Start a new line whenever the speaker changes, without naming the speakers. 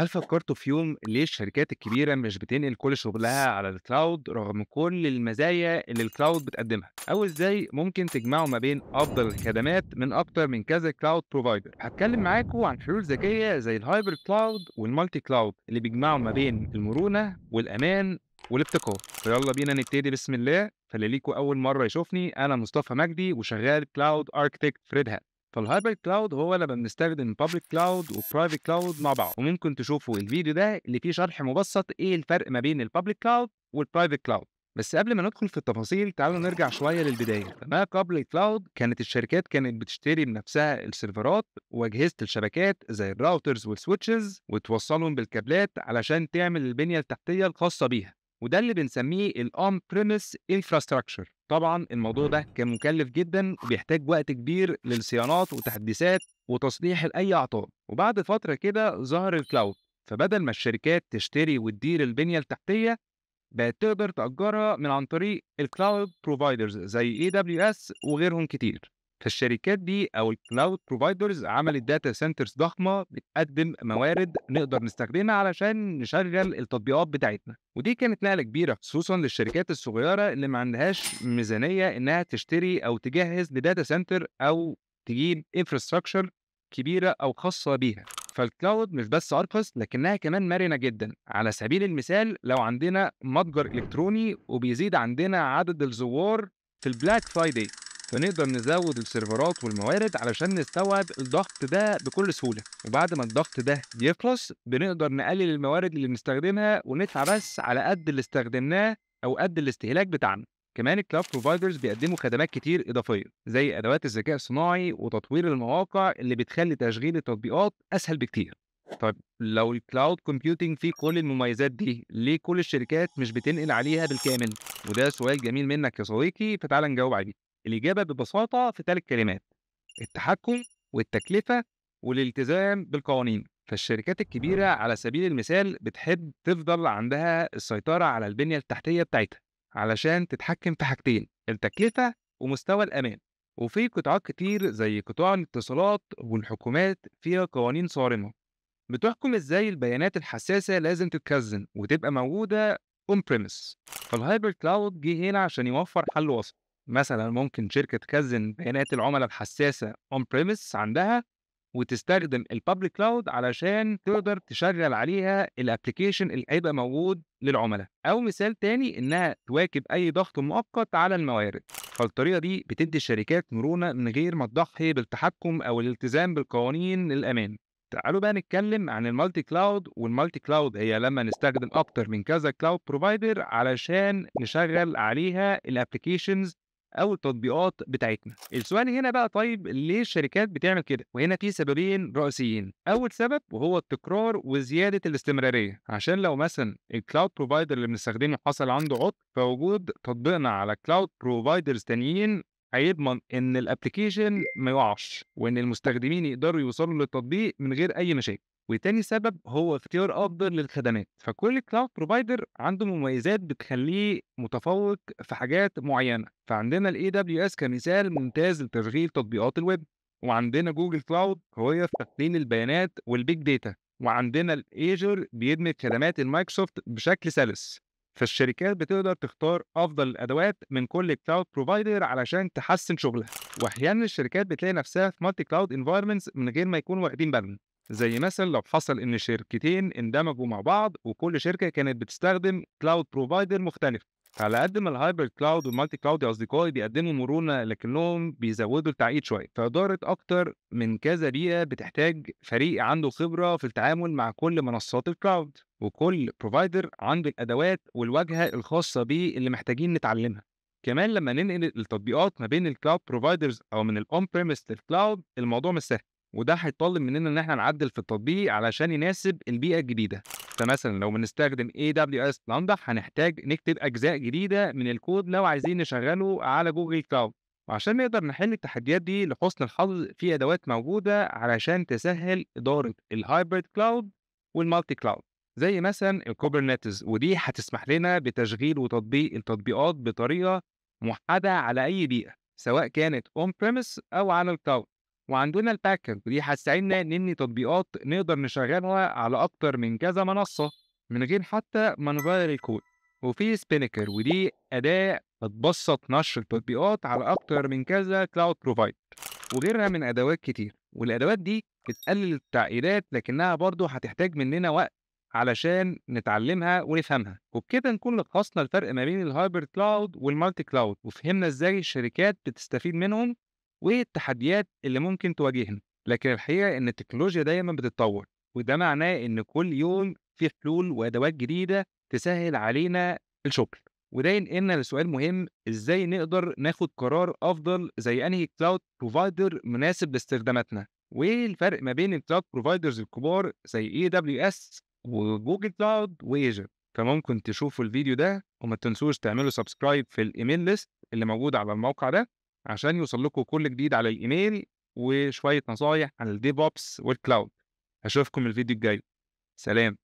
هل فكرتوا في يوم ليه الشركات الكبيرة مش بتنقل كل شغلها على الكلاود رغم كل المزايا اللي الكلاود بتقدمها؟ أو إزاي ممكن تجمعوا ما بين أفضل الخدمات من أكتر من كذا كلاود بروفايدر؟ هتكلم معاكم عن حلول ذكية زي الهايبر كلاود والمالتي كلاود اللي بيجمعوا ما بين المرونة والأمان والابتكار. فيلا بينا نبتدي بسم الله. فاللي ليكوا أول مرة يشوفني، أنا مصطفى مجدي وشغال كلاود اركتكت في ريد هات. فالهايبرد كلاود هو لما بنستخدم بابليك كلاود وبرايفت كلاود مع بعض، وممكن تشوفوا الفيديو ده اللي فيه شرح مبسط ايه الفرق ما بين البابليك كلاود والبرايفت كلاود. بس قبل ما ندخل في التفاصيل تعالوا نرجع شويه للبدايه. فما قبل الكلاود كانت الشركات بتشتري بنفسها السيرفرات واجهزه الشبكات زي الراوترز والسويتشز وتوصلهم بالكابلات علشان تعمل البنيه التحتيه الخاصه بيها، وده اللي بنسميه الاون بريمس انفراستراكشر. طبعا الموضوع ده كان مكلف جدا وبيحتاج وقت كبير للصيانات وتحديثات وتصليح لاي اعطال. وبعد فتره كده ظهر الكلاود، فبدل ما الشركات تشتري وتدير البنيه التحتيه، بقت تقدر تأجرها من عن طريق الكلاود بروفايدرز زي اي دبليو اس وغيرهم كتير. فالشركات دي او الكلاود بروفايدرز عملت داتا سنترز ضخمه بتقدم موارد نقدر نستخدمها علشان نشغل التطبيقات بتاعتنا، ودي كانت نقله كبيره خصوصا للشركات الصغيره اللي ما عندهاش ميزانيه انها تشتري او تجهز لداتا سنتر او تجيب انفراستراكشر كبيره او خاصه بيها. فالكلاود مش بس أرخص لكنها كمان مرنة جدا. على سبيل المثال لو عندنا متجر إلكتروني وبيزيد عندنا عدد الزوار في البلاك فرايداي، فنقدر نزود السيرفرات والموارد علشان نستوعب الضغط ده بكل سهولة. وبعد ما الضغط ده يخلص بنقدر نقلل الموارد اللي بنستخدمها وندفع بس على قد اللي استخدمناه أو قد الاستهلاك بتاعنا. كمان الكلاود بروفايدرز بيقدموا خدمات كتير إضافية زي أدوات الذكاء الصناعي وتطوير المواقع اللي بتخلي تشغيل التطبيقات أسهل بكتير. طيب لو الكلاود كومبيوتنج فيه كل المميزات دي، ليه كل الشركات مش بتنقل عليها بالكامل؟ وده سؤال جميل منك يا صديقي، فتعال نجاوب عليه. الإجابة ببساطة في 3 كلمات: التحكم والتكلفة والالتزام بالقوانين. فالشركات الكبيرة على سبيل المثال بتحب تفضل عندها السيطرة على البنية التحتية بتاعتها علشان تتحكم في حاجتين: التكلفة ومستوى الأمان. وفي قطاعات كتير زي قطاع الاتصالات والحكومات فيها قوانين صارمة بتحكم ازاي البيانات الحساسة لازم تتخزن وتبقى موجودة اون بريمس. فالهايبر كلاود جه هنا عشان يوفر حل وسط. مثلا ممكن شركة تخزن بيانات العملاء الحساسة اون بريمس عندها وتستخدم البابليك كلاود علشان تقدر تشغل عليها الابلكيشن اللي هيبقى موجود للعملاء، او مثال تاني انها تواكب اي ضغط مؤقت على الموارد. فالطريقه دي بتدي الشركات مرونه من غير ما تضحي بالتحكم او الالتزام بالقوانين الامان. تعالوا بقى نتكلم عن المالتي كلاود. والمالتي كلاود هي لما نستخدم اكتر من كذا كلاود بروفايدر علشان نشغل عليها الابلكيشنز او التطبيقات بتاعتنا. السؤال هنا بقى، طيب ليه الشركات بتعمل كده؟ وهنا في سببين رئيسيين. اول سبب وهو التكرار وزياده الاستمراريه، عشان لو مثلا الكلاود بروفايدر اللي بنستخدمه حصل عنده عطل، فوجود تطبيقنا على كلاود بروفايدرز تانيين هيضمن ان الابلكيشن ما يقعش وان المستخدمين يقدروا يوصلوا للتطبيق من غير اي مشاكل. وتاني سبب هو اختيار افضل للخدمات. فكل كلاود بروفايدر عنده مميزات بتخليه متفوق في حاجات معينه. فعندنا الاي دبليو اس كمثال ممتاز لتشغيل تطبيقات الويب، وعندنا جوجل كلاود قويه في تخزين البيانات والبيج داتا، وعندنا الايجر بيدمج خدمات المايكروسوفت بشكل سلس. فالشركات بتقدر تختار افضل الادوات من كل كلاود بروفايدر علشان تحسن شغلها. واحيانا الشركات بتلاقي نفسها في مالتي كلاود انفايرمنتس من غير ما يكونوا واخدين بالهم. زي مثلا لو حصل ان شركتين اندمجوا مع بعض وكل شركه كانت بتستخدم كلاود بروفايدر مختلف. على قد ما الهايبر كلاود والمالتي كلاود يا اصدقائي بيقدموا مرونه، لكنهم بيزودوا التعقيد شويه. فاداره اكتر من كذا بيئه بتحتاج فريق عنده خبره في التعامل مع كل منصات الكلاود، وكل بروفايدر عنده الادوات والواجهه الخاصه بيه اللي محتاجين نتعلمها. كمان لما ننقل التطبيقات ما بين الكلاود بروفايدرز او من الاون بريمس للكلاود، الموضوع مش سهل، وده هيطلب مننا ان احنا نعدل في التطبيق علشان يناسب البيئه الجديده. فمثلا لو بنستخدم AWS Lambda هنحتاج نكتب اجزاء جديده من الكود لو عايزين نشغله على جوجل كلاود. وعشان نقدر نحل التحديات دي لحسن الحظ في ادوات موجوده علشان تسهل اداره الهايبرد كلاود والمالتي كلاود، زي مثلا الكوبرنيتس، ودي هتسمح لنا بتشغيل وتطبيق التطبيقات بطريقه موحده على اي بيئه سواء كانت اون بريمس او على الكلاود. وعندنا الباكر ودي هتساعدنا نبني تطبيقات نقدر نشغلها على أكتر من كذا منصة من غير حتى ما نغير الكود. وفي سبينكر ودي أداة بتبسط نشر التطبيقات على أكتر من كذا كلاود بروفايدر وغيرها من أدوات كتير. والأدوات دي بتقلل التعقيدات لكنها برضه هتحتاج مننا وقت علشان نتعلمها ونفهمها. وبكده نكون لخصنا الفرق ما بين الهايبر كلاود والمالتي كلاود وفهمنا ازاي الشركات بتستفيد منهم وايه التحديات اللي ممكن تواجهنا. لكن الحقيقة ان التكنولوجيا دايما بتتطور وده معناه ان كل يوم في حلول وادوات جديدة تسهل علينا الشغل. وده ينقلنا لسؤال مهم، ازاي نقدر ناخد قرار افضل زي انهي كلاود بروفايدر مناسب لاستخداماتنا. وايه الفرق ما بين الكلاود بروفايدرز الكبار زي اي دبليو اس وجوجل كلاود وايجر. فممكن تشوفوا الفيديو ده وما تنسوش تعملوا سبسكرايب في الايميل ليست اللي موجود على الموقع ده عشان يوصل لكم كل جديد على الايميل وشوية نصايح عن الديف اوبس والكلاود. اشوفكم الفيديو الجاي. سلام.